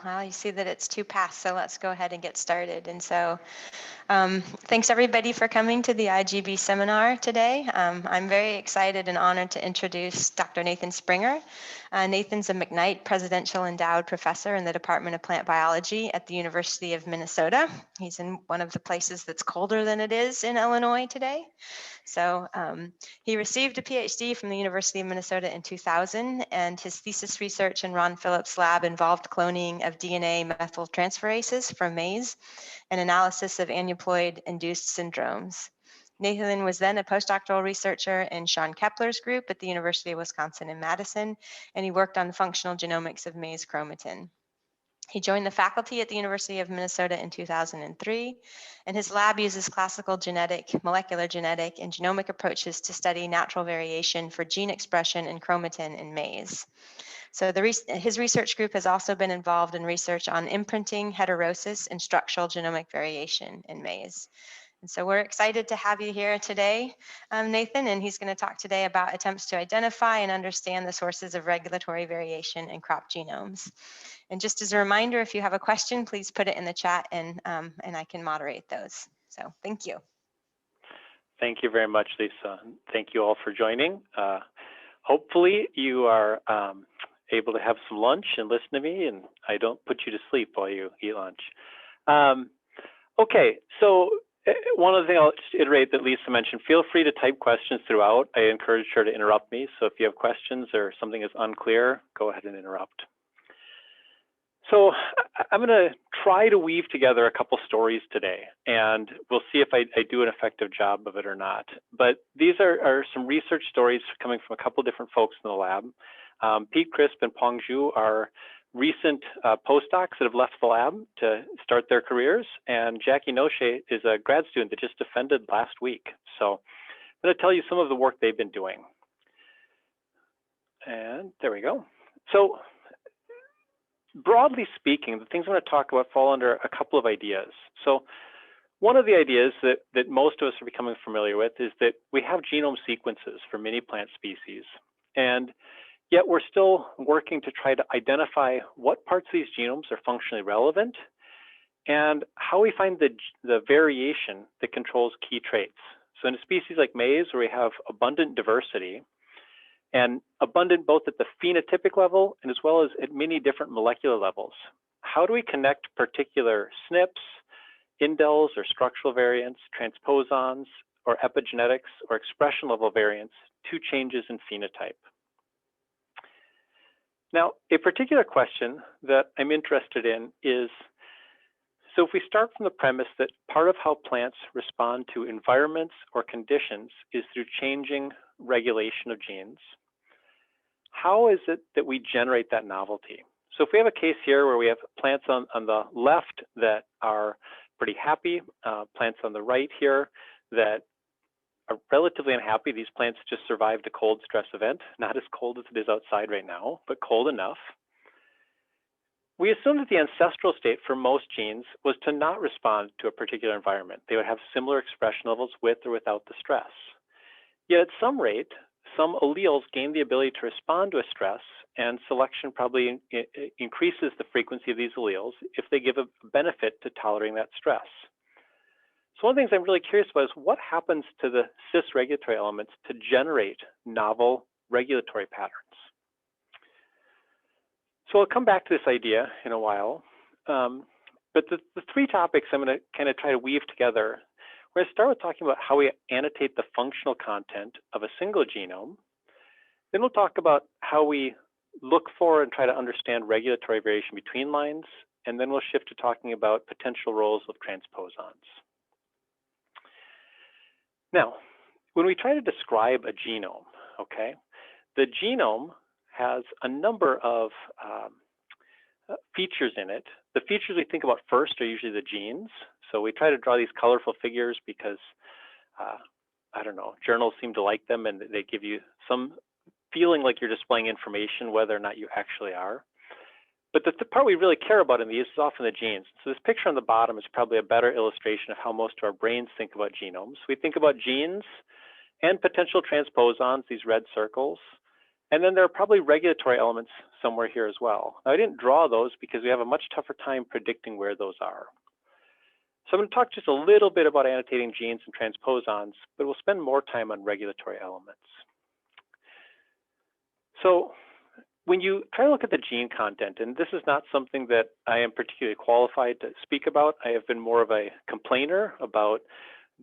Well, you see that it's 2 past, so let's go ahead and get started. And so thanks everybody for coming to the IGB seminar today. I'm very excited and honored to introduce Dr. Nathan Springer. Nathan's a McKnight Presidential Endowed Professor in the Department of Plant Biology at the University of Minnesota. He's in one of the places that's colder than it is in Illinois today. So he received a PhD from the University of Minnesota in 2000, and his thesis research in Ron Phillips' lab involved cloning of DNA methyltransferases from maize and analysis of aneuploid-induced syndromes. Nathan was then a postdoctoral researcher in Sean Kepler's group at the University of Wisconsin in Madison, and he worked on the functional genomics of maize chromatin. He joined the faculty at the University of Minnesota in 2003, and his lab uses classical genetic, molecular genetic, and genomic approaches to study natural variation for gene expression in chromatin in maize. So his research group has also been involved in research on imprinting, heterosis, and structural genomic variation in maize. And so we're excited to have you here today, Nathan, and he's going to talk today about attempts to identify and understand the sources of regulatory variation in crop genomes. And just as a reminder, if you have a question, please put it in the chat and I can moderate those. So thank you. Thank you very much, Lisa. Thank you all for joining. Hopefully you are able to have some lunch and listen to me, and I don't put you to sleep while you eat lunch. Okay, so one other thing I'll just iterate that Lisa mentioned, feel free to type questions throughout. I encourage her to interrupt me. So if you have questions or something is unclear, go ahead and interrupt. So I'm going to try to weave together a couple stories today, and we'll see if I do an effective job of it or not. But these are some research stories coming from a couple different folks in the lab. Pete Crisp and Peng Zhu are recent postdocs that have left the lab to start their careers, and Jackie Noche is a grad student that just defended last week. So I'm going to tell you some of the work they've been doing. And there we go. So broadly speaking, the things I'm going to talk about fall under a couple of ideas. So one of the ideas that most of us are becoming familiar with is that we have genome sequences for many plant species, and yet we're still working to try to identify what parts of these genomes are functionally relevant and how we find the variation that controls key traits. So in a species like maize, where we have abundant diversity, and abundant both at the phenotypic level and as well as at many different molecular levels, how do we connect particular SNPs, indels or structural variants, transposons, or epigenetics or expression level variants to changes in phenotype? Now, a particular question that I'm interested in is, so if we start from the premise that part of how plants respond to environments or conditions is through changing regulation of genes, how is it that we generate that novelty? So if we have a case here where we have plants on the left that are pretty happy, plants on the right here that are relatively unhappy. These plants just survived a cold stress event, not as cold as it is outside right now, but cold enough. We assume that the ancestral state for most genes was to not respond to a particular environment. They would have similar expression levels with or without the stress. Yet at some rate, some alleles gain the ability to respond to a stress, and selection probably increases the frequency of these alleles if they give a benefit to tolerating that stress. So one of the things I'm really curious about is what happens to the cis regulatory elements to generate novel regulatory patterns. So I'll come back to this idea in a while, but the three topics I'm going to kind of try to weave together. We're going to start with talking about how we annotate the functional content of a single genome. Then we'll talk about how we look for and try to understand regulatory variation between lines, and then we'll shift to talking about potential roles of transposons. Now, when we try to describe a genome, okay, the genome has a number of features in it. The features we think about first are usually the genes. So we try to draw these colorful figures because, I don't know, journals seem to like them and they give you some feeling like you're displaying information, whether or not you actually are. But the part we really care about in these is often the genes. So this picture on the bottom is probably a better illustration of how most of our brains think about genomes. We think about genes and potential transposons, these red circles. And then there are probably regulatory elements somewhere here as well. Now, I didn't draw those because we have a much tougher time predicting where those are. So I'm going to talk just a little bit about annotating genes and transposons, but we'll spend more time on regulatory elements. So when you try to look at the gene content, and this is not something that I am particularly qualified to speak about, I have been more of a complainer about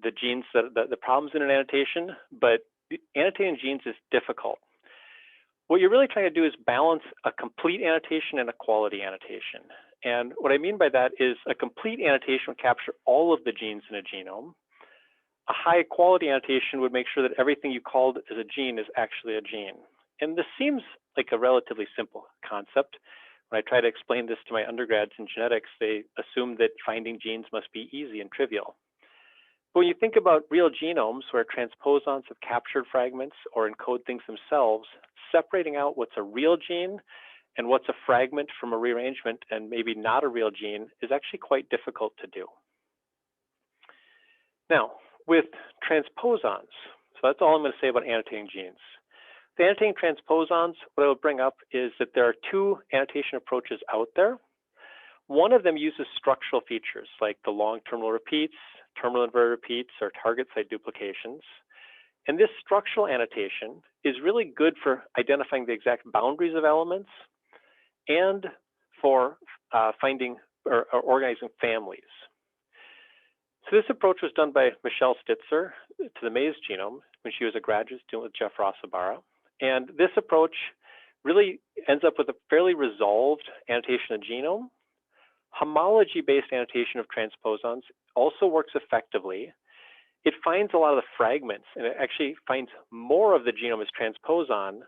the genes, the problems in an annotation, but annotating genes is difficult. What you're really trying to do is balance a complete annotation and a quality annotation. And what I mean by that is a complete annotation would capture all of the genes in a genome. A high quality annotation would make sure that everything you called as a gene is actually a gene. And this seems like a relatively simple concept. When I try to explain this to my undergrads in genetics, they assume that finding genes must be easy and trivial. But when you think about real genomes where transposons have captured fragments or encode things themselves, separating out what's a real gene and what's a fragment from a rearrangement and maybe not a real gene is actually quite difficult to do. Now, with transposons, so that's all I'm going to say about annotating genes. The annotating transposons, what I will bring up is that there are two annotation approaches out there. One of them uses structural features like the long terminal repeats, terminal inverted repeats, or target site duplications. And this structural annotation is really good for identifying the exact boundaries of elements and for finding or organizing families. So this approach was done by Michelle Stitzer to the Maize genome when she was a graduate student with Jeff Rossabara. And this approach really ends up with a fairly resolved annotation of genome. Homology-based annotation of transposons also works effectively. It finds a lot of the fragments, and it actually finds more of the genome as transposon,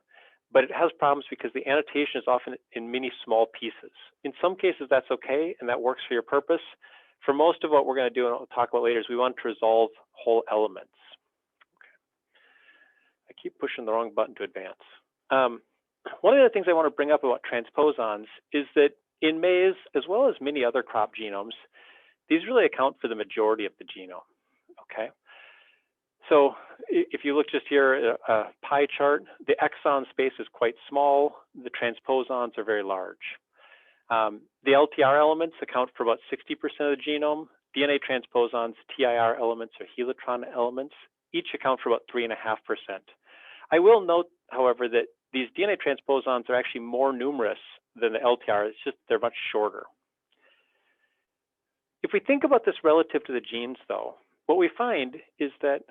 but it has problems because the annotation is often in many small pieces. In some cases, that's okay, and that works for your purpose. For most of what we're going to do, and I'll talk about later, is we want to resolve whole elements. Okay. I keep pushing the wrong button to advance. One of the things I want to bring up about transposons is that in maize, as well as many other crop genomes, these really account for the majority of the genome, okay? So if you look just here, a pie chart, the exon space is quite small. The transposons are very large. The LTR elements account for about 60% of the genome. DNA transposons, TIR elements, or helitron elements, each account for about 3.5%. I will note, however, that these DNA transposons are actually more numerous than the LTR. It's just they're much shorter. If we think about this relative to the genes, though, what we find is that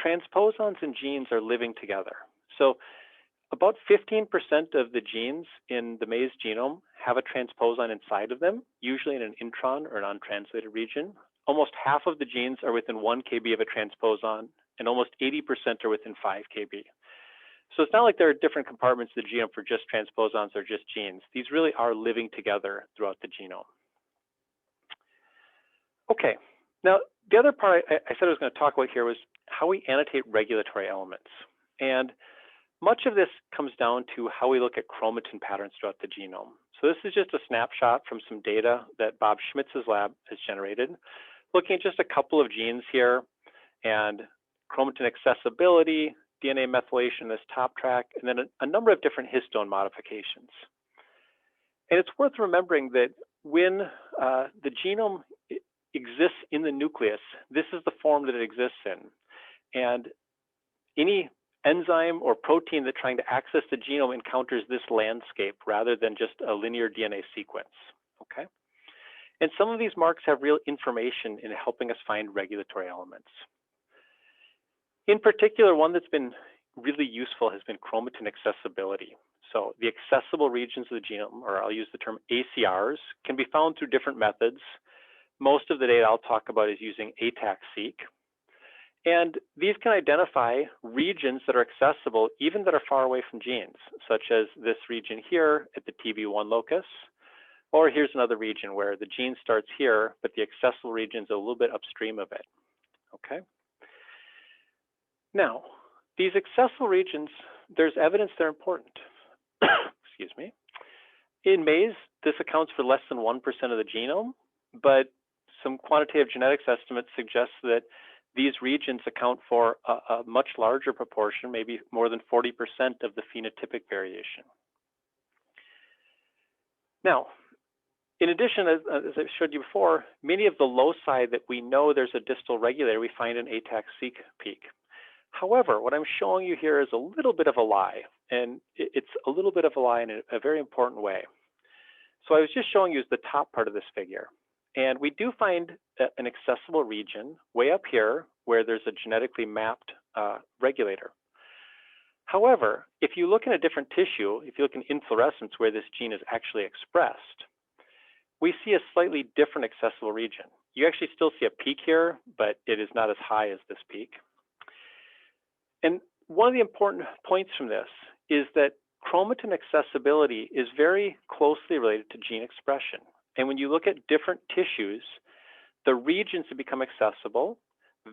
transposons and genes are living together. So about 15% of the genes in the maize genome have a transposon inside of them, usually in an intron or an untranslated region. Almost half of the genes are within 1 kb of a transposon, and almost 80% are within 5 kb. So it's not like there are different compartments of the genome for just transposons or just genes. These really are living together throughout the genome. Okay, now the other part I said I was going to talk about here was how we annotate regulatory elements. And much of this comes down to how we look at chromatin patterns throughout the genome. So this is just a snapshot from some data that Bob Schmitz's lab has generated, looking at just a couple of genes here and chromatin accessibility, DNA methylation in this top track, and then a number of different histone modifications. And it's worth remembering that when the genome exists in the nucleus, this is the form that it exists in. And any enzyme or protein that's trying to access the genome encounters this landscape rather than just a linear DNA sequence, okay? And some of these marks have real information in helping us find regulatory elements. In particular, one that's been really useful has been chromatin accessibility. So the accessible regions of the genome, or I'll use the term ACRs, can be found through different methods. Most of the data I'll talk about is using ATAC-seq. And these can identify regions that are accessible, even that are far away from genes, such as this region here at the TB1 locus, or here's another region where the gene starts here, but the accessible region is a little bit upstream of it, okay? Now, these accessible regions, there's evidence they're important. Excuse me. In maize, this accounts for less than 1% of the genome, but some quantitative genetics estimates suggest that these regions account for a much larger proportion, maybe more than 40% of the phenotypic variation. Now, in addition, as I showed you before, many of the loci that we know there's a distal regulator, we find an ATAC-seq peak. However, what I'm showing you here is a little bit of a lie, and it's a little bit of a lie in a very important way. So I was just showing you the top part of this figure. And we do find an accessible region way up here where there's a genetically mapped regulator. However, if you look in a different tissue, if you look in inflorescence where this gene is actually expressed, we see a slightly different accessible region. You actually still see a peak here, but it is not as high as this peak. And one of the important points from this is that chromatin accessibility is very closely related to gene expression. And when you look at different tissues, the regions that become accessible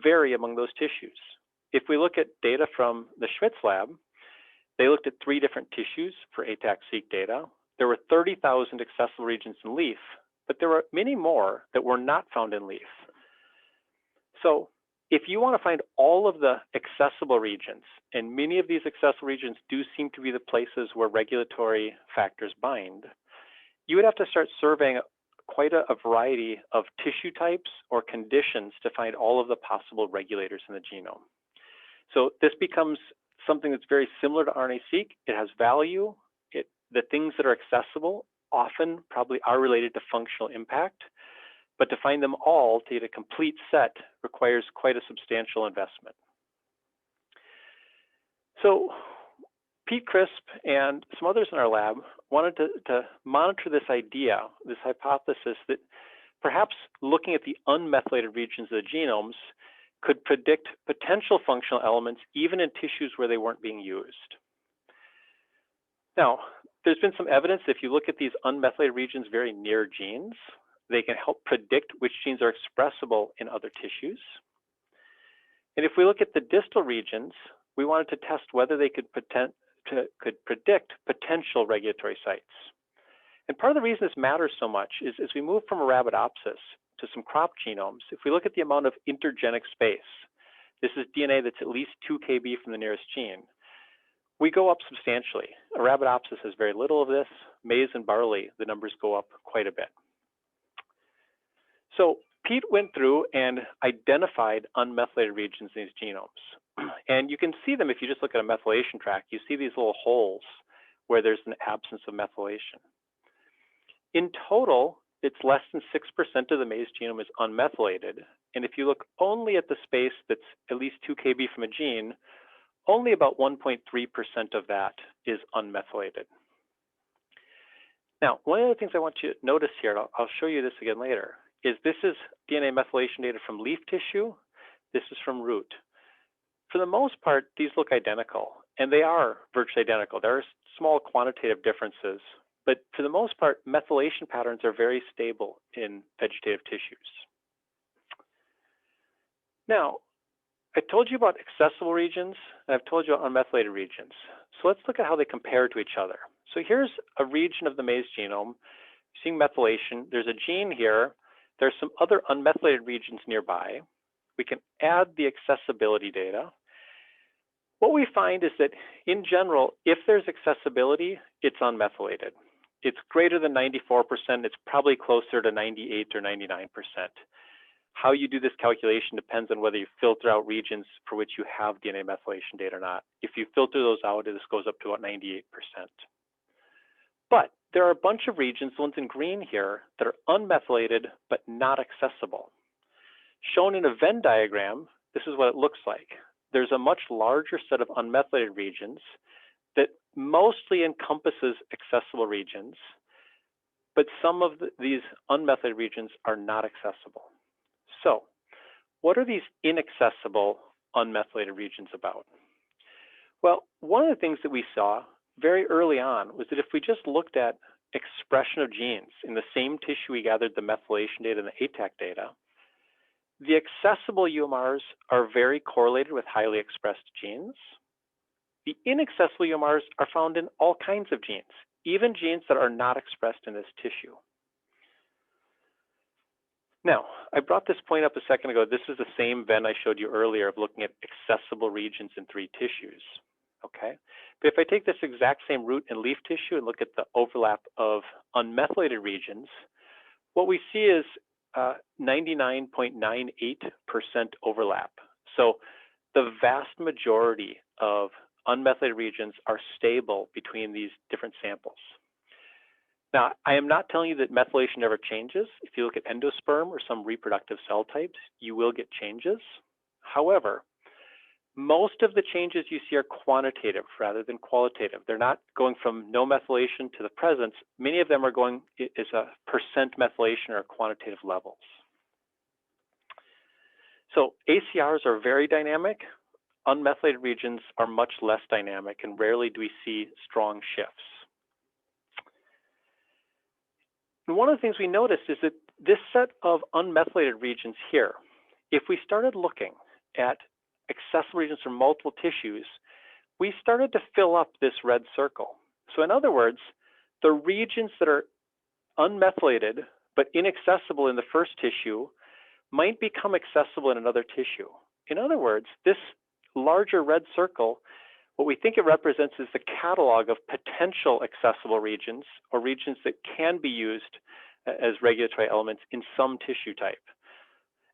vary among those tissues. If we look at data from the Schmitz lab, they looked at 3 different tissues for ATAC-seq data. There were 30,000 accessible regions in leaf, but there were many more that were not found in leaf. So if you want to find all of the accessible regions, and many of these accessible regions do seem to be the places where regulatory factors bind, you would have to start surveying quite a variety of tissue types or conditions to find all of the possible regulators in the genome. So this becomes something that's very similar to RNA-seq. It has value. The things that are accessible often probably are related to functional impact, but to find them all to get a complete set requires quite a substantial investment. So Pete Crisp and some others in our lab wanted to monitor this idea, this hypothesis that perhaps looking at the unmethylated regions of the genomes could predict potential functional elements even in tissues where they weren't being used. Now, there's been some evidence that if you look at these unmethylated regions very near genes, they can help predict which genes are expressible in other tissues. And if we look at the distal regions, we wanted to test whether they could predict potential regulatory sites. And part of the reason this matters so much is as we move from Arabidopsis to some crop genomes, if we look at the amount of intergenic space, this is DNA that's at least 2 kb from the nearest gene, we go up substantially. Arabidopsis has very little of this. Maize and barley, the numbers go up quite a bit. So Pete went through and identified unmethylated regions in these genomes. And you can see them if you just look at a methylation track. You see these little holes where there's an absence of methylation. In total, it's less than 6% of the maize genome is unmethylated. And if you look only at the space that's at least 2 kb from a gene, only about 1.3% of that is unmethylated. Now, one of the things I want you to notice here, and I'll show you this again later, is this is DNA methylation data from leaf tissue. This is from root. For the most part, these look identical, and they are virtually identical. There are small quantitative differences, but for the most part, methylation patterns are very stable in vegetative tissues. Now, I told you about accessible regions, and I've told you about unmethylated regions. So let's look at how they compare to each other. So here's a region of the maize genome. You're seeing methylation. There's a gene here. There's some other unmethylated regions nearby. We can add the accessibility data. What we find is that in general, if there's accessibility, it's unmethylated. It's greater than 94%. It's probably closer to 98 or 99%. How you do this calculation depends on whether you filter out regions for which you have DNA methylation data or not. If you filter those out, this goes up to about 98%. But there are a bunch of regions, the ones in green here, that are unmethylated but not accessible. Shown in a Venn diagram, this is what it looks like. There's a much larger set of unmethylated regions that mostly encompasses accessible regions, but some of these unmethylated regions are not accessible. So what are these inaccessible unmethylated regions about? Well, one of the things that we saw very early on was that if we just looked at expression of genes in the same tissue we gathered the methylation data and the ATAC data, the accessible UMRs are very correlated with highly expressed genes. The inaccessible UMRs are found in all kinds of genes, even genes that are not expressed in this tissue. Now, I brought this point up a second ago. This is the same Venn I showed you earlier of looking at accessible regions in 3 tissues. okay? But if I take this exact same root and leaf tissue and look at the overlap of unmethylated regions, what we see is 99.98% overlap. So the vast majority of unmethylated regions are stable between these different samples. Now, I am not telling you that methylation never changes. If you look at endosperm or some reproductive cell types, you will get changes. However, most of the changes you see are quantitative rather than qualitative. They're not going from no methylation to the presence. Many of them are going as a percent methylation or quantitative levels. So ACRs are very dynamic. Unmethylated regions are much less dynamic, and rarely do we see strong shifts. And one of the things we noticed is that this set of unmethylated regions here, if we started looking at accessible regions from multiple tissues, we started to fill up this red circle. So in other words, the regions that are unmethylated but inaccessible in the first tissue might become accessible in another tissue. In other words, this larger red circle, what we think it represents is the catalog of potential accessible regions or regions that can be used as regulatory elements in some tissue type.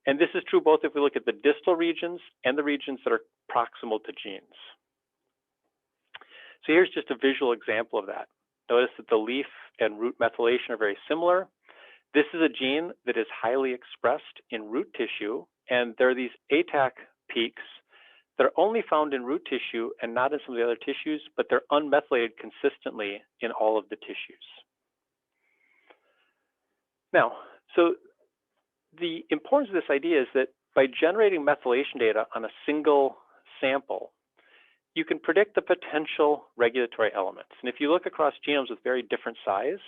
And this is true both if we look at the distal regions and the regions that are proximal to genes. So here's just a visual example of that. Notice that the leaf and root methylation are very similar. This is a gene that is highly expressed in root tissue, and there are these ATAC peaks that are only found in root tissue and not in some of the other tissues, but they're unmethylated consistently in all of the tissues. Now, so the importance of this idea is that by generating methylation data on a single sample, you can predict the potential regulatory elements. And if you look across genomes with very different size,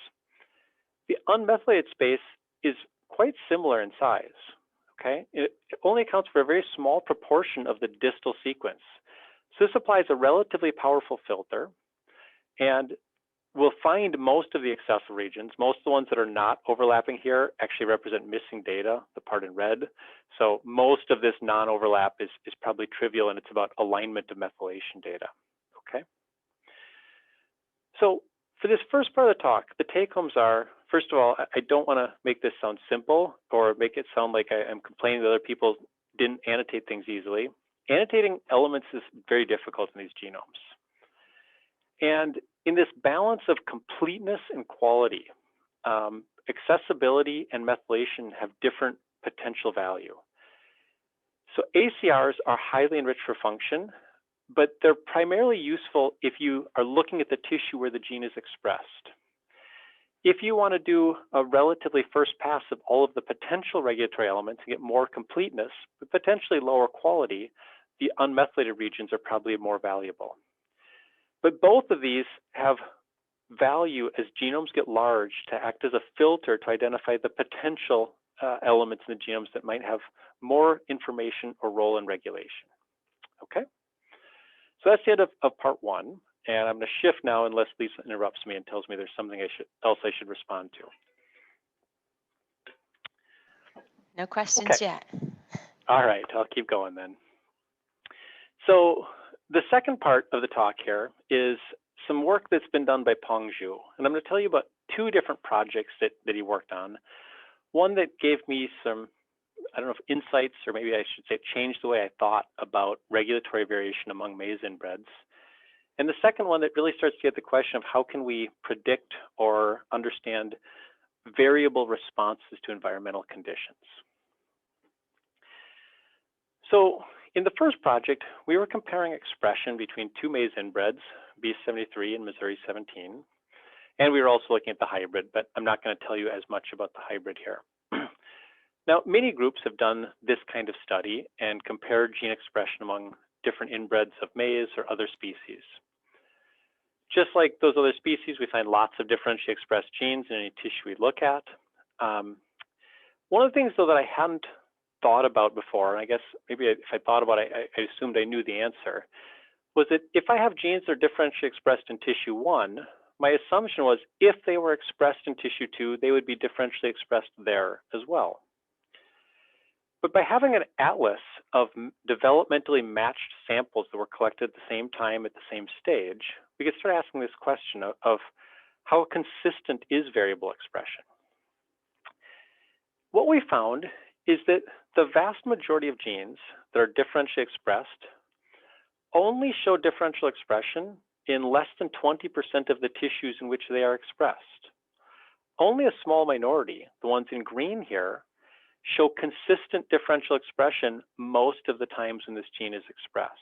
the unmethylated space is quite similar in size, okay? It only accounts for a very small proportion of the distal sequence. So this applies a relatively powerful filter, and we'll find most of the accessible regions. Most of the ones that are not overlapping here actually represent missing data, the part in red. So most of this non-overlap is probably trivial, and it's about alignment of methylation data, okay? So for this first part of the talk, the take-homes are, first of all, I don't want to make this sound simple or make it sound like I'm complaining that other people didn't annotate things easily. Annotating elements is very difficult in these genomes. And in this balance of completeness and quality, accessibility and methylation have different potential value. So ACRs are highly enriched for function, but they're primarily useful if you are looking at the tissue where the gene is expressed. If you want to do a relatively first pass of all of the potential regulatory elements and get more completeness, but potentially lower quality, the unmethylated regions are probably more valuable. But both of these have value as genomes get large to act as a filter to identify the potential elements in the genomes that might have more information or role in regulation. Okay? So that's the end of part one. And I'm going to shift now unless Lisa interrupts me and tells me there's something else I should respond to. No questions Okay. yet. All right, I'll keep going then. So the second part of the talk here is some work that's been done by Peng Zhu. And I'm going to tell you about two different projects that he worked on. One that gave me some, I don't know if insights, or maybe I should say changed the way I thought about regulatory variation among maize inbreds. And the second one that really starts to get the question of how can we predict or understand variable responses to environmental conditions. So in the first project, we were comparing expression between two maize inbreds, B73 and Missouri 17. And we were also looking at the hybrid, but I'm not going to tell you as much about the hybrid here. Now, many groups have done this kind of study and compared gene expression among different inbreds of maize or other species. Just like those other species, we find lots of differentially expressed genes in any tissue we look at. One of the things, though, that I hadn't thought about before, and I guess maybe if I thought about it, I assumed I knew the answer, was that if I have genes that are differentially expressed in tissue 1, my assumption was if they were expressed in tissue 2, they would be differentially expressed there as well. But by having an atlas of developmentally matched samples that were collected at the same time at the same stage, we could start asking this question of how consistent is variable expression? What we found is that the vast majority of genes that are differentially expressed only show differential expression in less than 20% of the tissues in which they are expressed. Only a small minority, the ones in green here, show consistent differential expression most of the times when this gene is expressed.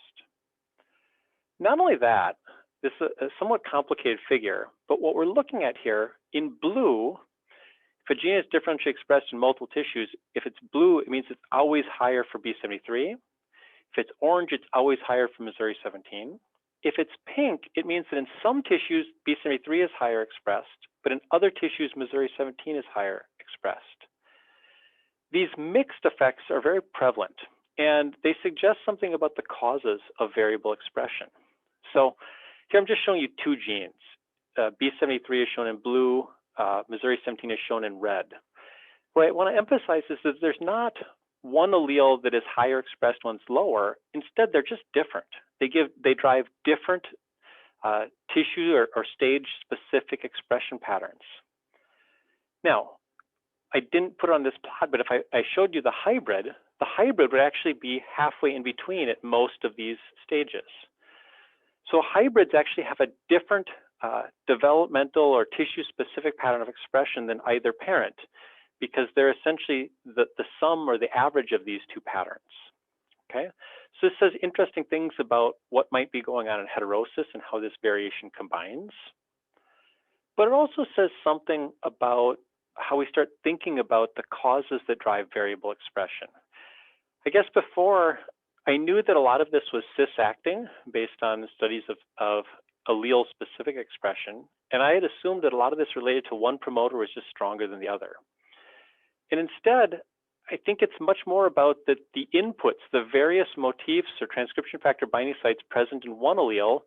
Not only that, this is a somewhat complicated figure, but what we're looking at here in blue, if a gene is differentially expressed in multiple tissues, if it's blue, it means it's always higher for B73. If it's orange, it's always higher for Missouri 17. If it's pink, it means that in some tissues, B73 is higher expressed, but in other tissues, Missouri 17 is higher expressed. These mixed effects are very prevalent, and they suggest something about the causes of variable expression. So here I'm just showing you two genes. B73 is shown in blue, Missouri 17 is shown in red. What I want to emphasize is that there's not one allele that is higher expressed, one's lower. Instead, they're just different. They drive different tissue or stage-specific expression patterns. Now, I didn't put it on this plot, but if I showed you the hybrid would actually be halfway in between at most of these stages. So hybrids actually have a different developmental or tissue-specific pattern of expression than either parent, because they're essentially the sum or the average of these two patterns. Okay, so this says interesting things about what might be going on in heterosis and how this variation combines. But it also says something about how we start thinking about the causes that drive variable expression. I guess before, I knew that a lot of this was cis-acting based on studies of allele-specific expression, and I had assumed that a lot of this related to one promoter was just stronger than the other. And instead, I think it's much more about the inputs, the various motifs or transcription factor binding sites present in one allele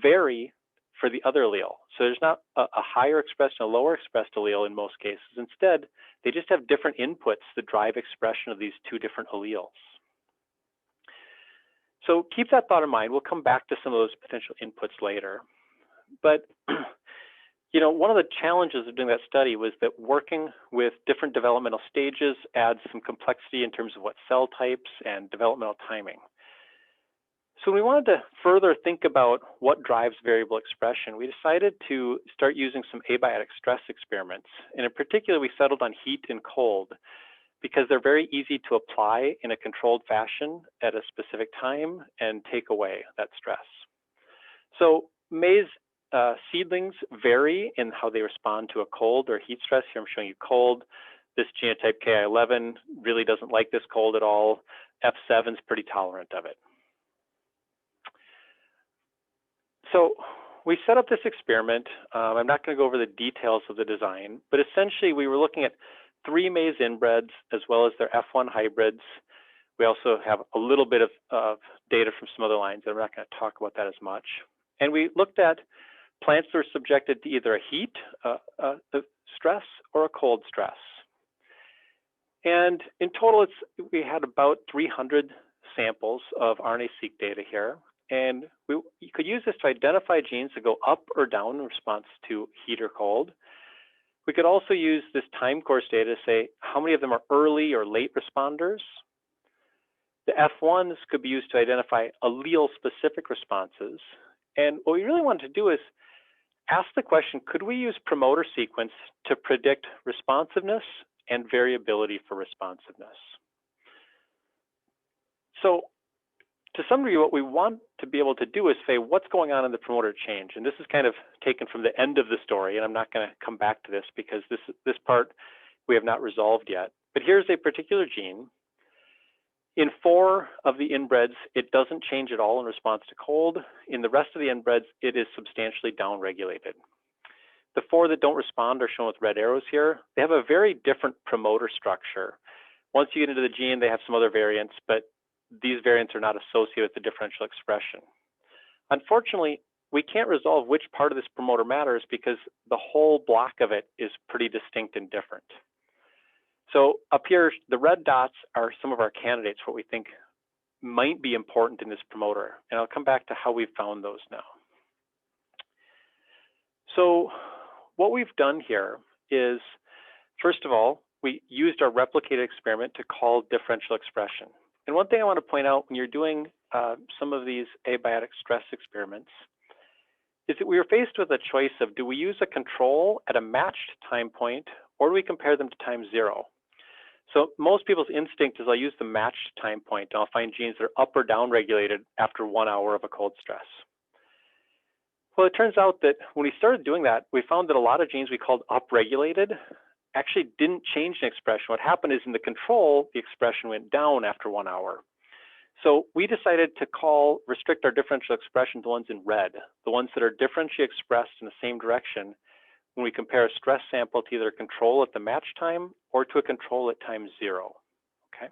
vary for the other allele. So there's not a higher expressed and a lower expressed allele in most cases. Instead, they just have different inputs that drive expression of these two different alleles. So keep that thought in mind. We'll come back to some of those potential inputs later. But you know, one of the challenges of doing that study was that working with different developmental stages adds some complexity in terms of what cell types and developmental timing. So we wanted to further think about what drives variable expression. We decided to start using some abiotic stress experiments. And in particular, we settled on heat and cold because they're very easy to apply in a controlled fashion at a specific time and take away that stress. So maize seedlings vary in how they respond to a cold or heat stress. Here I'm showing you cold. This genotype Ki11 really doesn't like this cold at all. F7 is pretty tolerant of it. So we set up this experiment. I'm not going to go over the details of the design, but essentially we were looking at 3 maize inbreds as well as their F1 hybrids. We also have a little bit of data from some other lines. I'm not going to talk about that as much. And we looked at plants that were subjected to either a heat stress or a cold stress. And in total, we had about 300 samples of RNA-seq data here. And you could use this to identify genes that go up or down in response to heat or cold. We could also use this time course data to say how many of them are early or late responders. The F1s could be used to identify allele-specific responses. And what we really wanted to do is ask the question, could we use promoter sequence to predict responsiveness and variability for responsiveness? So to some degree, what we want to be able to do is say what's going on in the promoter change. And this is kind of taken from the end of the story, and I'm not going to come back to this because this part we have not resolved yet. But here's a particular gene. In 4 of the inbreds, it doesn't change at all in response to cold. In the rest of the inbreds, it is substantially downregulated. The 4 that don't respond are shown with red arrows here. They have a very different promoter structure. Once you get into the gene, they have some other variants, but these variants are not associated with the differential expression. Unfortunately, we can't resolve which part of this promoter matters because the whole block of it is pretty distinct and different. So up here, the red dots are some of our candidates, what we think might be important in this promoter. And I'll come back to how we've found those now. So what we've done here is, first of all, we used our replicated experiment to call differential expression. And one thing I want to point out when you're doing some of these abiotic stress experiments is that we were faced with a choice of, do we use a control at a matched time point, or do we compare them to time 0? So most people's instinct is I'll use the matched time point, and I'll find genes that are up or down regulated after 1 hour of a cold stress. Well, it turns out that when we started doing that, we found that a lot of genes we called upregulated actually didn't change in expression. What happened is in the control, the expression went down after 1 hour. So we decided to restrict our differential expression to ones in red, the ones that are differentially expressed in the same direction when we compare a stress sample to either a control at the match time or to a control at time 0, okay?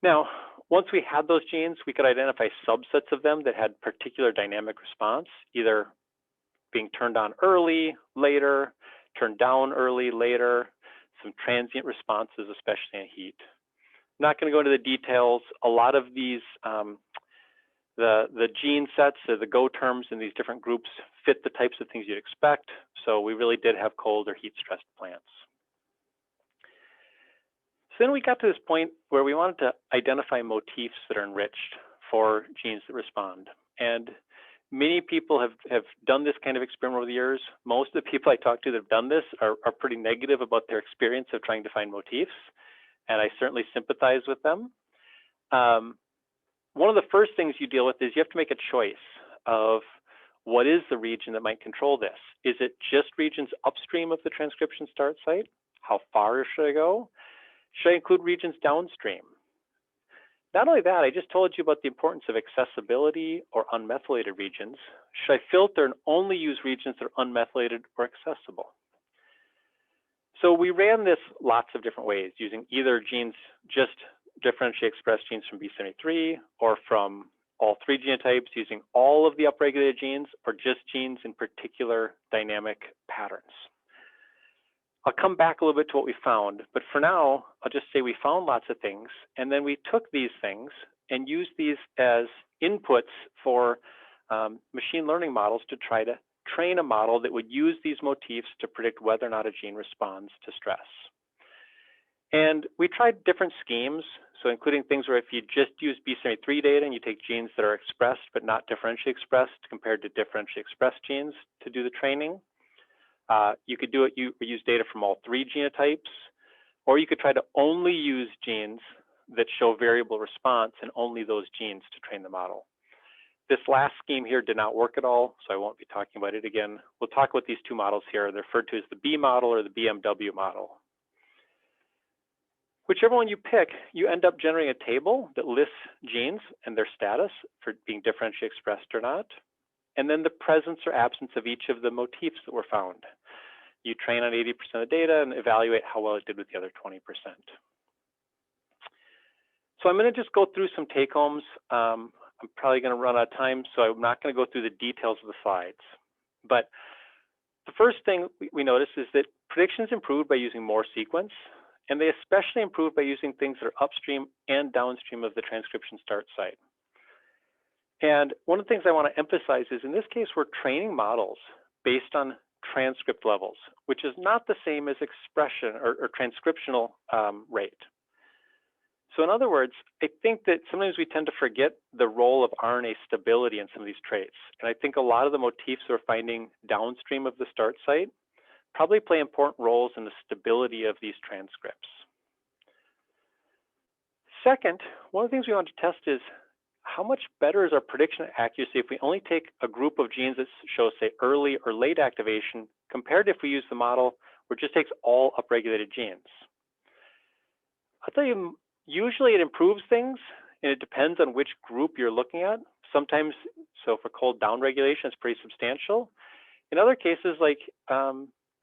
Now, once we had those genes, we could identify subsets of them that had particular dynamic response, either being turned on early, later, turned down early, later, some transient responses, especially in heat. I'm not going to go into the details. A lot of these, the gene sets, or the Go terms in these different groups fit the types of things you'd expect. So we really did have cold or heat stressed plants. So then we got to this point where we wanted to identify motifs that are enriched for genes that respond. And many people have done this kind of experiment over the years. Most of the people I talk to that have done this are pretty negative about their experience of trying to find motifs. And I certainly sympathize with them. One of the first things you deal with is you have to make a choice of what is the region that might control this. Is it just regions upstream of the transcription start site? How far should I go? Should I include regions downstream? Not only that, I just told you about the importance of accessibility or unmethylated regions. Should I filter and only use regions that are unmethylated or accessible? So we ran this lots of different ways, using either genes, just differentially expressed genes from B73, or from all 3 genotypes, using all of the upregulated genes, or just genes in particular dynamic patterns. I'll come back a little bit to what we found, but for now, I'll just say we found lots of things, and then we took these things and used these as inputs for machine learning models to try to train a model that would use these motifs to predict whether or not a gene responds to stress. And we tried different schemes, so including things where if you just use B73 data and you take genes that are expressed but not differentially expressed compared to differentially expressed genes to do the training. You could do it, you use data from all 3 genotypes, or you could try to only use genes that show variable response and only those genes to train the model. This last scheme here did not work at all, so I won't be talking about it again. We'll talk about these 2 models here. They're referred to as the B model or the BMW model. Whichever one you pick, you end up generating a table that lists genes and their status for being differentially expressed or not, and then the presence or absence of each of the motifs that were found. You train on 80% of the data and evaluate how well it did with the other 20%. So I'm going to just go through some take-homes. I'm probably going to run out of time, so I'm not going to go through the details of the slides. But the first thing we noticed is that predictions improved by using more sequence, and they especially improved by using things that are upstream and downstream of the transcription start site. And one of the things I want to emphasize is in this case, we're training models based on transcript levels, which is not the same as expression or transcriptional rate. So in other words, I think that sometimes we tend to forget the role of RNA stability in some of these traits. And I think a lot of the motifs we're finding downstream of the start site probably play important roles in the stability of these transcripts. Second, one of the things we want to test is how much better is our prediction accuracy if we only take a group of genes that show, say, early or late activation, compared to if we use the model where it just takes all upregulated genes. I'll tell you, usually it improves things, and it depends on which group you're looking at. Sometimes, so for cold downregulation, it's pretty substantial. In other cases, like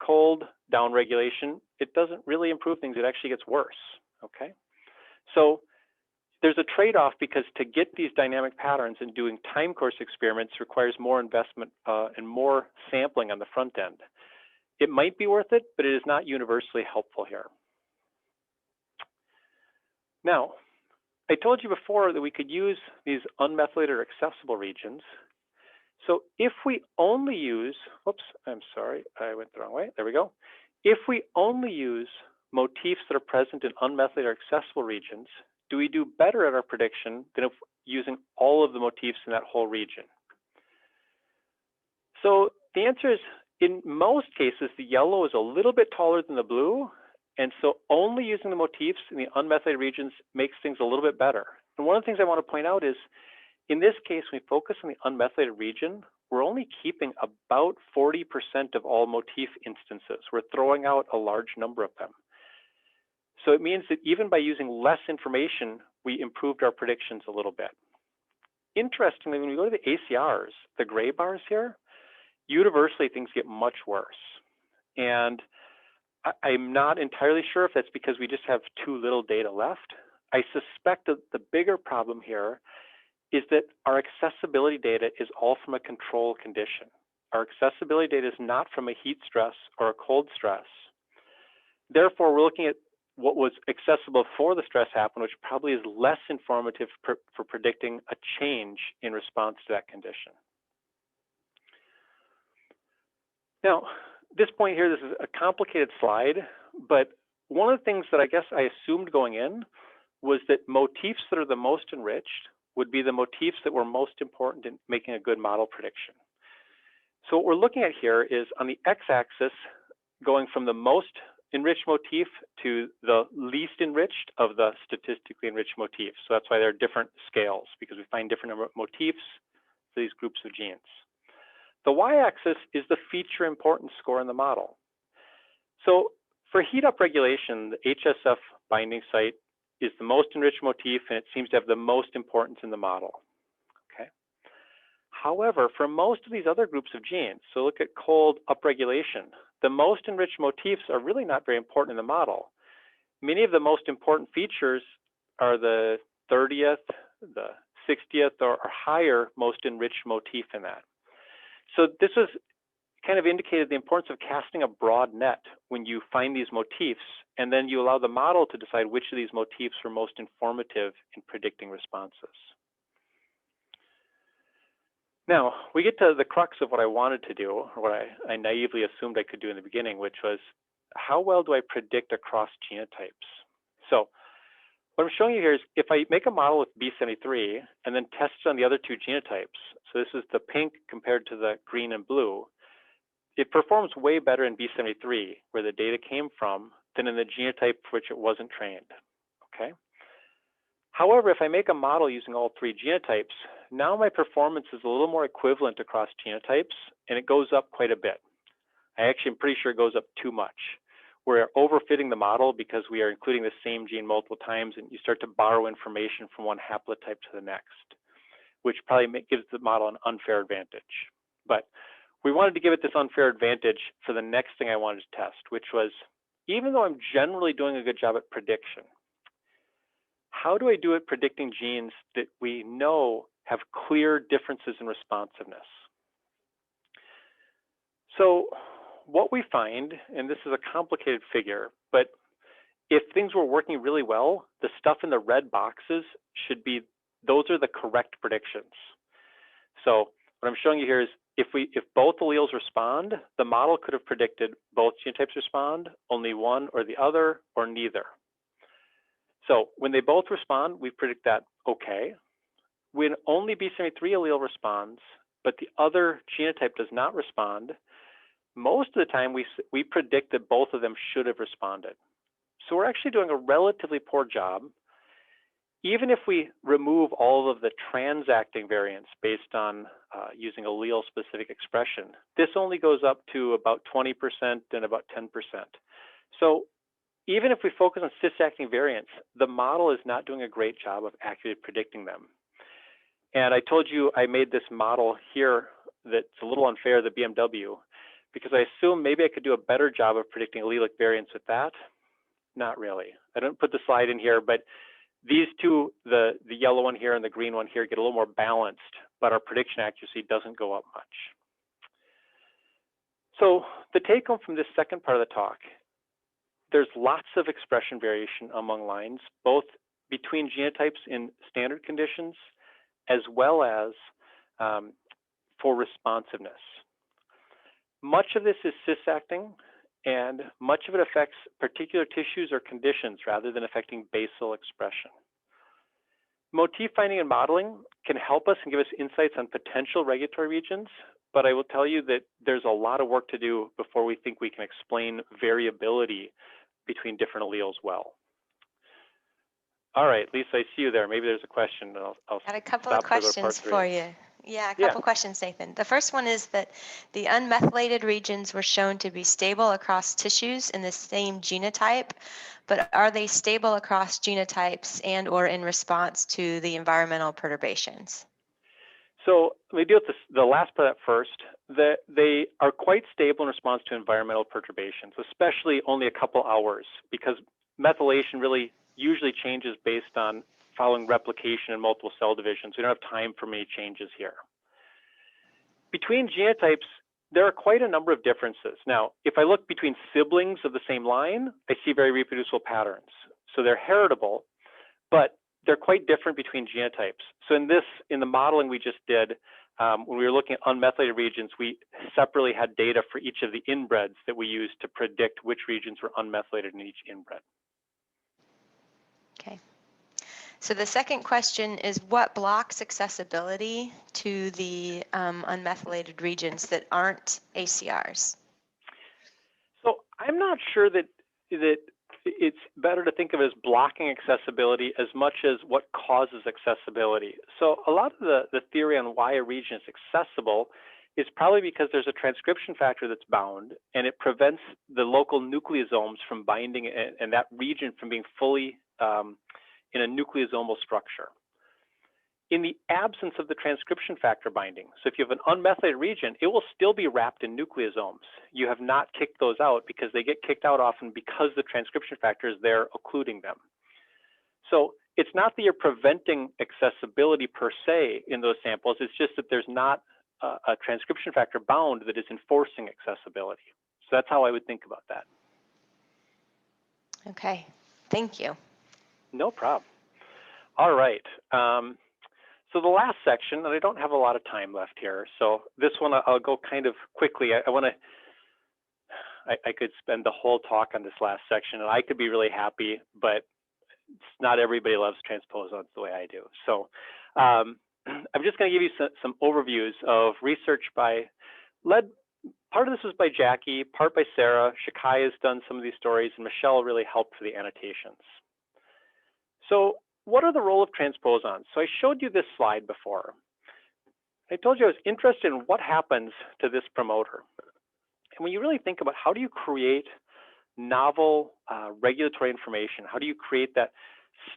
cold downregulation, it doesn't really improve things. It actually gets worse, okay? So there's a trade-off because to get these dynamic patterns and doing time course experiments requires more investment and more sampling on the front end. it might be worth it, but it is not universally helpful here. Now, I told you before that we could use these unmethylated or accessible regions. So if we only use, whoops, I'm sorry, I went the wrong way. There we go. If we only use motifs that are present in unmethylated or accessible regions, do we do better at our prediction than if using all of the motifs in that whole region? So the answer is, in most cases, the yellow is a little bit taller than the blue. And so only using the motifs in the unmethylated regions makes things a little bit better. And one of the things I want to point out is, in this case, when we focus on the unmethylated region, we're only keeping about 40% of all motif instances. We're throwing out a large number of them. So it means that even by using less information, we improved our predictions a little bit. Interestingly, when we go to the ACRs, the gray bars here, universally things get much worse. And I'm not entirely sure if that's because we just have too little data left. I suspect that the bigger problem here is that our accessibility data is all from a control condition. Our accessibility data is not from a heat stress or a cold stress. Therefore, we're looking at what was accessible before the stress happened, which probably is less informative for predicting a change in response to that condition. Now, this point here, this is a complicated slide, but one of the things that I guess I assumed going in was that motifs that are the most enriched would be the motifs that were most important in making a good model prediction. So what we're looking at here is on the x-axis, going from the most enriched motif to the least enriched of the statistically enriched motifs. So that's why there are different scales, because we find different number of motifs for these groups of genes. The y-axis is the feature importance score in the model. So for heat upregulation, the HSF binding site is the most enriched motif, and it seems to have the most importance in the model. Okay. However, for most of these other groups of genes, so look at cold upregulation, the most enriched motifs are really not very important in the model. Many of the most important features are the 30th, the 60th, or higher most enriched motif in that. So this was kind of indicated the importance of casting a broad net when you find these motifs, and then you allow the model to decide which of these motifs were most informative in predicting responses. Now, we get to the crux of what I wanted to do, or what I naively assumed I could do in the beginning, which was, how well do I predict across genotypes? So what I'm showing you here is, if I make a model with B73 and then test it on the other two genotypes, so this is the pink compared to the green and blue, it performs way better in B73, where the data came from, than in the genotype for which it wasn't trained, okay? However, if I make a model using all three genotypes, now my performance is a little more equivalent across genotypes, and it goes up quite a bit. I actually am pretty sure it goes up too much. We're overfitting the model because we are including the same gene multiple times, and you start to borrow information from one haplotype to the next, which probably gives the model an unfair advantage. But we wanted to give it this unfair advantage for the next thing I wanted to test, which was, even though I'm generally doing a good job at prediction, how do I do it predicting genes that we know have clear differences in responsiveness? So what we find, and this is a complicated figure, but if things were working really well, the stuff in the red boxes should be, those are the correct predictions. So what I'm showing you here is, if both alleles respond, the model could have predicted both genotypes respond, only one or the other, or neither. So when they both respond, we predict that okay. When only B73 allele responds, but the other genotype does not respond, most of the time we predict that both of them should have responded. So we're actually doing a relatively poor job. Even if we remove all of the transacting variants based on using allele-specific expression, this only goes up to about 20% and about 10%. So even if we focus on cis-acting variants, the model is not doing a great job of accurately predicting them. And I told you I made this model here that's a little unfair, the BMW, because I assumed maybe I could do a better job of predicting allelic variants with that. Not really. I don't put the slide in here, but these two, the yellow one here and the green one here, get a little more balanced, but our prediction accuracy doesn't go up much. So the take home from this second part of the talk, there's lots of expression variation among lines, both between genotypes in standard conditions, as well as for responsiveness. Much of this is cis-acting, and much of it affects particular tissues or conditions rather than affecting basal expression. Motif finding and modeling can help us and give us insights on potential regulatory regions, but I will tell you that there's a lot of work to do before we think we can explain variability between different alleles well. All right, Lisa, I see you there. Maybe there's a question. I'll got a couple of questions for you. Yeah, a couple questions, Nathan. The first one is that the unmethylated regions were shown to be stable across tissues in the same genotype, but are they stable across genotypes and or in response to the environmental perturbations? So let me deal with the last part of that first. They are quite stable in response to environmental perturbations, especially only a couple hours, because methylation really usually changes based on following replication and multiple cell divisions. We don't have time for many changes here. Between genotypes, there are quite a number of differences. Now, if I look between siblings of the same line, I see very reproducible patterns. So they're heritable, but they're quite different between genotypes. So in the modeling we just did, when we were looking at unmethylated regions, we separately had data for each of the inbreds that we used to predict which regions were unmethylated in each inbred. Okay. So the second question is, what blocks accessibility to the unmethylated regions that aren't ACRs? So I'm not sure that it's better to think of it as blocking accessibility as much as what causes accessibility. So a lot of the theory on why a region is accessible is probably because there's a transcription factor that's bound, and it prevents the local nucleosomes from binding and that region from being fully in a nucleosomal structure. In the absence of the transcription factor binding, so if you have an unmethylated region, it will still be wrapped in nucleosomes. You have not kicked those out because they get kicked out often because the transcription factor is there occluding them. So it's not that you're preventing accessibility per se in those samples, it's just that there's not a transcription factor bound that is enforcing accessibility. So that's how I would think about that. Okay, thank you. No problem. All right. So the last section, and I don't have a lot of time left here, so this one I'll go kind of quickly. I could spend the whole talk on this last section, and I could be really happy, but not everybody loves transposons the way I do. So I'm just going to give you some overviews of research part of this was by Jackie, part by Sarah. Shakai has done some of these stories, and Michelle really helped for the annotations. So what are the role of transposons? So I showed you this slide before. I told you I was interested in what happens to this promoter. And when you really think about how do you create novel regulatory information, how do you create that?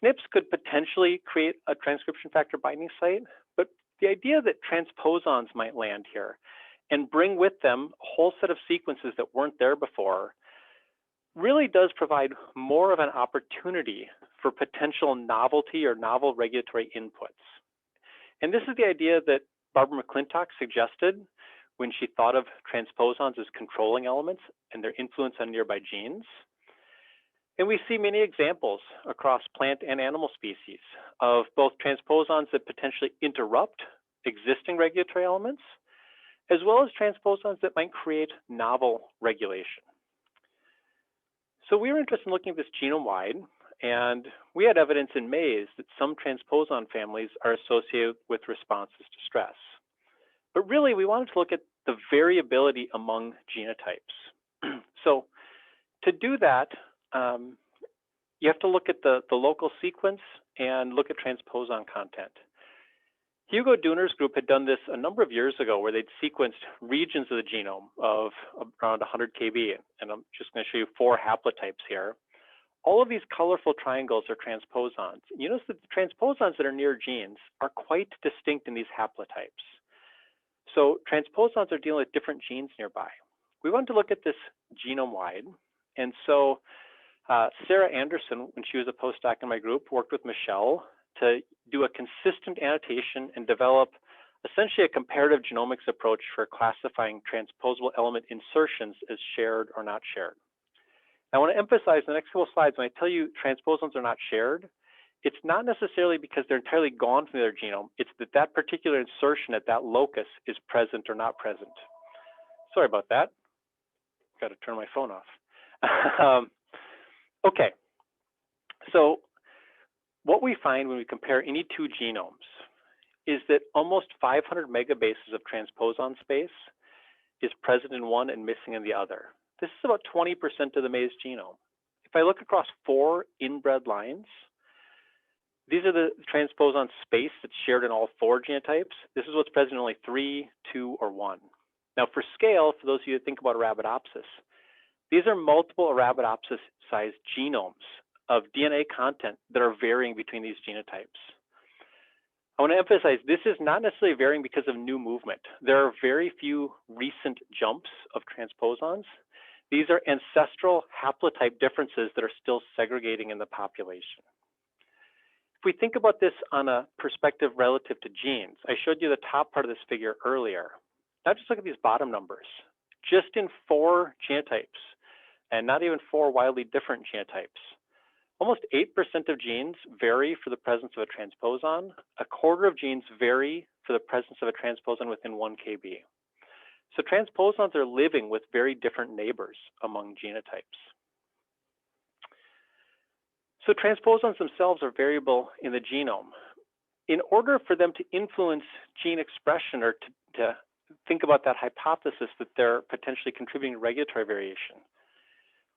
SNPs could potentially create a transcription factor binding site, but the idea that transposons might land here and bring with them a whole set of sequences that weren't there before really does provide more of an opportunity for potential novelty or novel regulatory inputs. And this is the idea that Barbara McClintock suggested when she thought of transposons as controlling elements and their influence on nearby genes. And we see many examples across plant and animal species of both transposons that potentially interrupt existing regulatory elements, as well as transposons that might create novel regulation. So we were interested in looking at this genome-wide, and we had evidence in Maize that some transposon families are associated with responses to stress. But really, we wanted to look at the variability among genotypes. So to do that, you have to look at the local sequence and look at transposon content. Hugo Duner's group had done this a number of years ago where they'd sequenced regions of the genome of around 100 kb. And I'm just going to show you 4 haplotypes here. All of these colorful triangles are transposons. You notice that the transposons that are near genes are quite distinct in these haplotypes. So transposons are dealing with different genes nearby. We wanted to look at this genome-wide. And so Sarah Anderson, when she was a postdoc in my group, worked with Michelle to do a consistent annotation and develop essentially a comparative genomics approach for classifying transposable element insertions as shared or not shared. I want to emphasize in the next couple of slides, when I tell you transposons are not shared, it's not necessarily because they're entirely gone from their genome. It's that that particular insertion at that locus is present or not present. Sorry about that. Got to turn my phone off. Okay. So what we find when we compare any two genomes is that almost 500 megabases of transposon space is present in one and missing in the other. This is about 20% of the Maize genome. If I look across 4 inbred lines, these are the transposon space that's shared in all 4 genotypes. This is what's present in only 3, 2, or 1. Now for scale, for those of you who think about Arabidopsis, these are multiple Arabidopsis-sized genomes of DNA content that are varying between these genotypes. I want to emphasize this is not necessarily varying because of new movement. There are very few recent jumps of transposons. These are ancestral haplotype differences that are still segregating in the population. If we think about this on a perspective relative to genes, I showed you the top part of this figure earlier. Now just look at these bottom numbers. Just in 4 genotypes, and not even 4 wildly different genotypes, almost 8% of genes vary for the presence of a transposon. A quarter of genes vary for the presence of a transposon within 1 kb. So transposons are living with very different neighbors among genotypes. So transposons themselves are variable in the genome. In order for them to influence gene expression or to think about that hypothesis that they're potentially contributing to regulatory variation,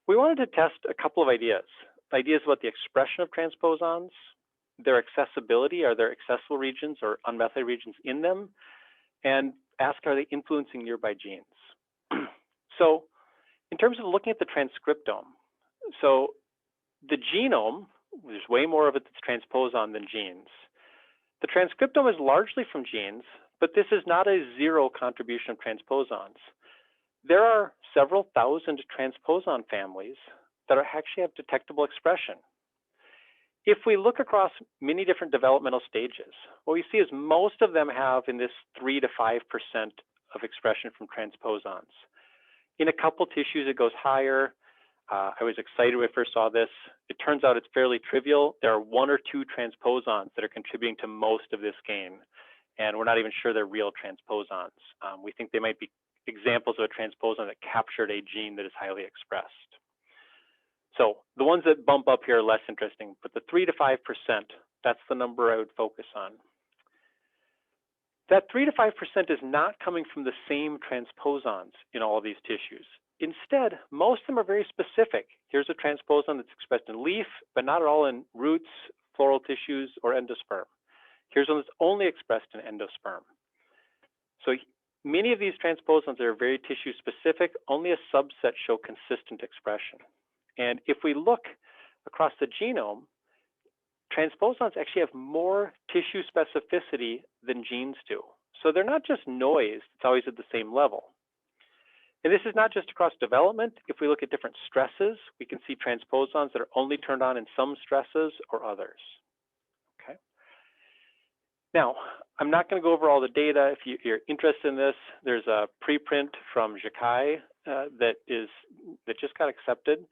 we wanted to test a couple of ideas about the expression of transposons, their accessibility, are there accessible regions or unmethylated regions in them, and ask, are they influencing nearby genes? So in terms of looking at the transcriptome, so the genome, there's way more of it that's transposon than genes. The transcriptome is largely from genes, but this is not a zero contribution of transposons. There are several thousand transposon families that actually have detectable expression. If we look across many different developmental stages, what we see is most of them have in this 3 to 5% of expression from transposons. In a couple tissues, it goes higher. I was excited when I first saw this. It turns out it's fairly trivial. There are 1 or 2 transposons that are contributing to most of this gain, and we're not even sure they're real transposons. We think they might be examples of a transposon that captured a gene that is highly expressed. So the ones that bump up here are less interesting, but the 3 to 5%, that's the number I would focus on. That 3 to 5% is not coming from the same transposons in all of these tissues. Instead, most of them are very specific. Here's a transposon that's expressed in leaf, but not at all in roots, floral tissues, or endosperm. Here's one that's only expressed in endosperm. So many of these transposons are very tissue specific. Only a subset show consistent expression. And if we look across the genome, transposons actually have more tissue specificity than genes do. So they're not just noise, it's always at the same level. And this is not just across development. If we look at different stresses, we can see transposons that are only turned on in some stresses or others. Okay. Now, I'm not going to go over all the data. If you're interested in this, there's a preprint from Jakai that just got accepted,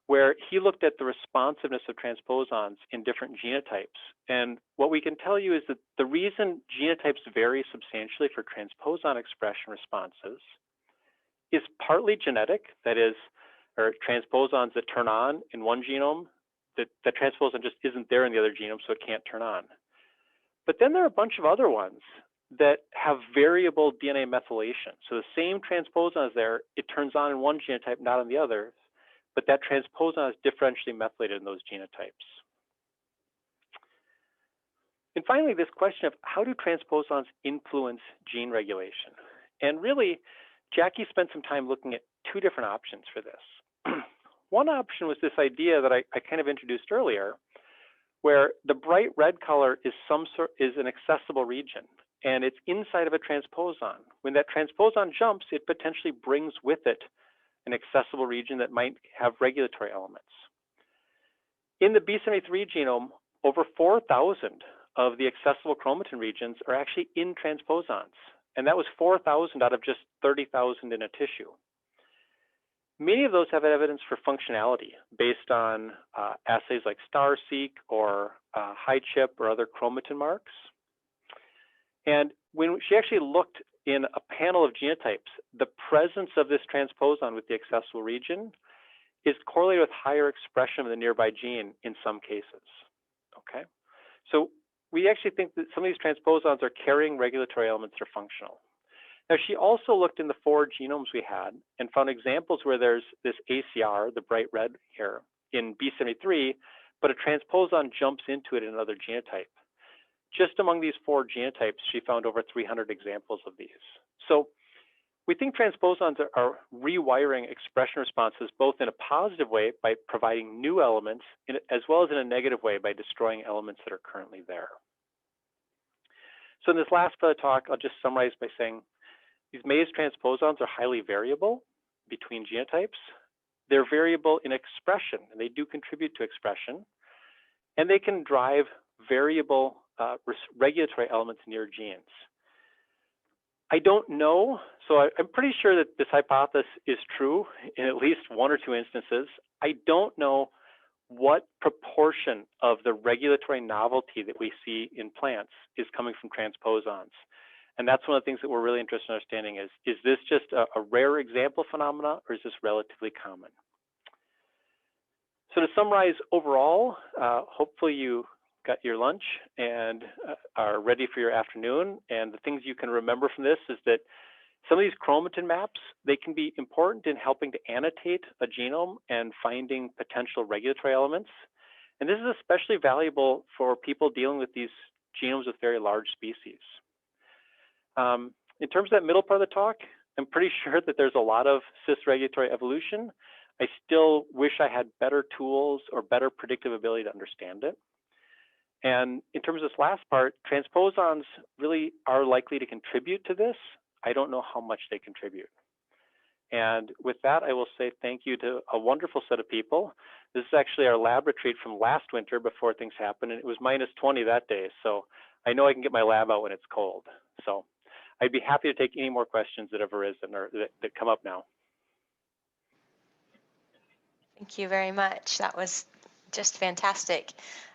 where he looked at the responsiveness of transposons in different genotypes. And what we can tell you is that the reason genotypes vary substantially for transposon expression responses is partly genetic, that is, or transposons that turn on in one genome, that the transposon just isn't there in the other genome, so it can't turn on. But then there are a bunch of other ones that have variable DNA methylation. So the same transposon is there, it turns on in one genotype, not in the other, but that transposon is differentially methylated in those genotypes. And finally, this question of how do transposons influence gene regulation? And really, Jackie spent some time looking at 2 different options for this. One option was this idea that I kind of introduced earlier, where the bright red color is an accessible region, and it's inside of a transposon. When that transposon jumps, it potentially brings with it an accessible region that might have regulatory elements. In the B73 genome, over 4,000 of the accessible chromatin regions are actually in transposons, and that was 4,000 out of just 30,000 in a tissue. Many of those have evidence for functionality based on assays like ACRS or high-chip or other chromatin marks. And when she actually looked in a panel of genotypes, the presence of this transposon with the accessible region is correlated with higher expression of the nearby gene in some cases. Okay, so we actually think that some of these transposons are carrying regulatory elements that are functional. Now, she also looked in the 4 genomes we had and found examples where there's this ACR, the bright red here, in B73, but a transposon jumps into it in another genotype. Just among these 4 genotypes, she found over 300 examples of these. So we think transposons are rewiring expression responses both in a positive way by providing new elements, as well as in a negative way by destroying elements that are currently there. So in this last part of the talk, I'll just summarize by saying these Maize transposons are highly variable between genotypes. They're variable in expression, and they do contribute to expression, and they can drive variable regulatory elements near genes. I don't know, so I'm pretty sure that this hypothesis is true in at least 1 or 2 instances. I don't know what proportion of the regulatory novelty that we see in plants is coming from transposons. And that's one of the things that we're really interested in understanding is this just a rare example phenomena, or is this relatively common? So to summarize overall, hopefully you got your lunch and are ready for your afternoon. And the things you can remember from this is that some of these chromatin maps, they can be important in helping to annotate a genome and finding potential regulatory elements. And this is especially valuable for people dealing with these genomes with very large species. In terms of that middle part of the talk, I'm pretty sure that there's a lot of cis-regulatory evolution. I still wish I had better tools or better predictive ability to understand it. And in terms of this last part, transposons really are likely to contribute to this. I don't know how much they contribute. And with that, I will say thank you to a wonderful set of people. This is actually our lab retreat from last winter before things happened, and it was -20 that day. So I know I can get my lab out when it's cold. So I'd be happy to take any more questions that have arisen or that come up now. Thank you very much. That was just fantastic.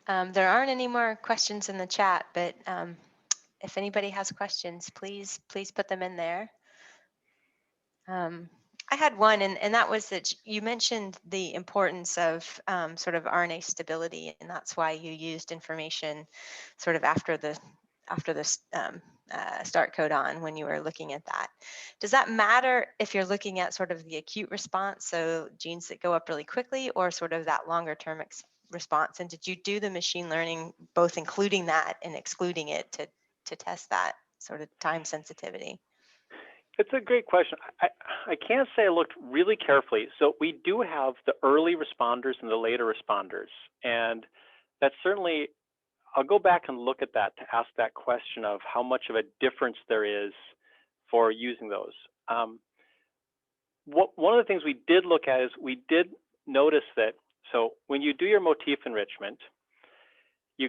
There aren't any more questions in the chat, but if anybody has questions, please put them in there. I had one, and that was that you mentioned the importance of sort of RNA stability, and that's why you used information sort of after the start codon when you were looking at that. Does that matter if you're looking at sort of the acute response, so genes that go up really quickly, or sort of that longer term response? And did you do the machine learning both including that and excluding it to test that sort of time sensitivity? It's a great question. I can't say I looked really carefully. So we do have the early responders and the later responders. And that's certainly, I'll go back and look at that to ask that question of how much of a difference there is for using those. One of the things we did look at is we did notice that, so when you do your motif enrichment, you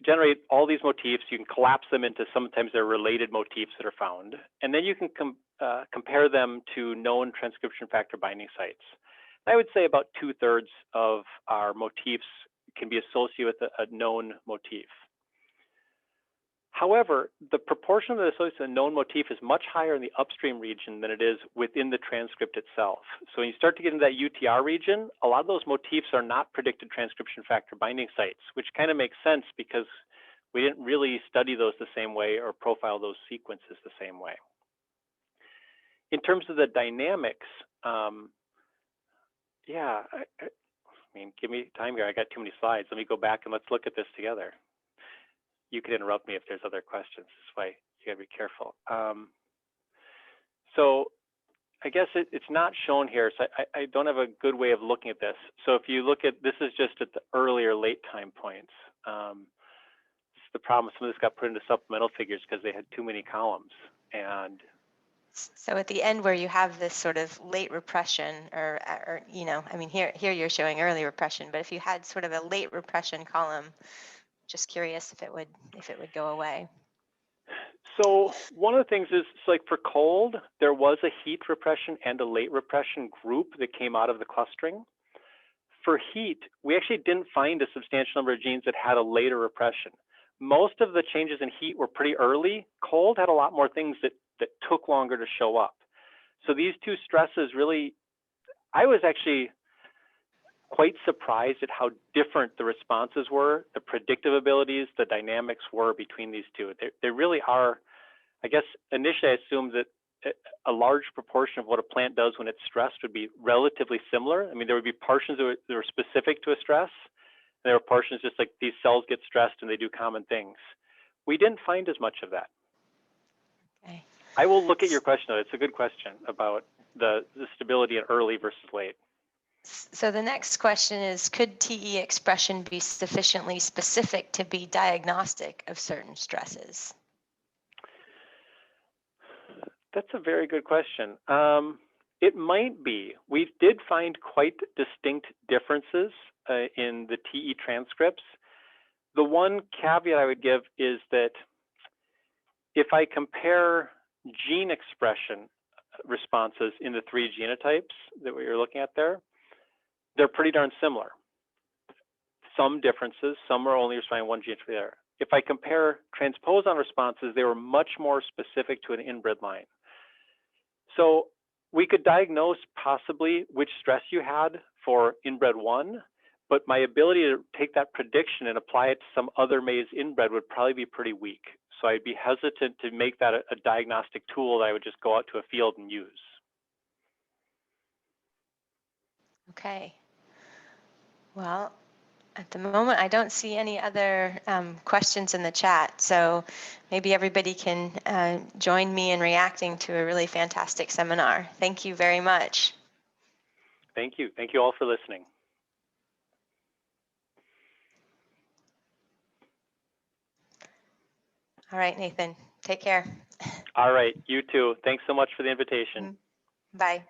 generate all these motifs, you can collapse them into, sometimes they're related motifs that are found, and then you can compare them to known transcription factor binding sites. I would say about 2/3 of our motifs can be associated with a known motif. However, the proportion that associates with a known motif is much higher in the upstream region than it is within the transcript itself. So when you start to get into that UTR region, a lot of those motifs are not predicted transcription factor binding sites, which kind of makes sense because we didn't really study those the same way or profile those sequences the same way. In terms of the dynamics, yeah, I mean, give me time here. I got too many slides. Let me go back and let's look at this together. You can interrupt me if there's other questions. That's why you gotta be careful. So I guess it's not shown here, so I don't have a good way of looking at this. So if you look at, this is just at the earlier late time points. This is the problem, some of this got put into supplemental figures because they had too many columns. And so at the end where you have this sort of late repression or you know, I mean, here you're showing early repression, but if you had sort of a late repression column, just curious if it would go away. So one of the things is, like for cold, there was a heat repression and a late repression group that came out of the clustering. For heat, we actually didn't find a substantial number of genes that had a later repression. Most of the changes in heat were pretty early. Cold had a lot more things that took longer to show up. So these two stresses really, I was actually quite surprised at how different the responses were, the predictive abilities, the dynamics were between these two. They really are, I guess initially I assumed that a large proportion of what a plant does when it's stressed would be relatively similar. I mean, there would be portions that were specific to a stress, and there were portions just like these cells get stressed and they do common things. We didn't find as much of that. Okay. I will look at your question though. It's a good question about the stability in early versus late. So the next question is, could TE expression be sufficiently specific to be diagnostic of certain stresses? That's a very good question. It might be. We did find quite distinct differences in the TE transcripts. The one caveat I would give is that if I compare gene expression responses in the three genotypes that we were looking at there, they're pretty darn similar. Some differences, some are only responding one gene to the other. If I compare transposon responses, they were much more specific to an inbred line. So we could diagnose possibly which stress you had for inbred 1, but my ability to take that prediction and apply it to some other maize inbred would probably be pretty weak. So I'd be hesitant to make that a diagnostic tool that I would just go out to a field and use. Okay. Well, at the moment, I don't see any other questions in the chat, so maybe everybody can join me in reacting to a really fantastic seminar. Thank you very much. Thank you. Thank you all for listening. All right, Nathan, take care. All right, you too. Thanks so much for the invitation. Bye.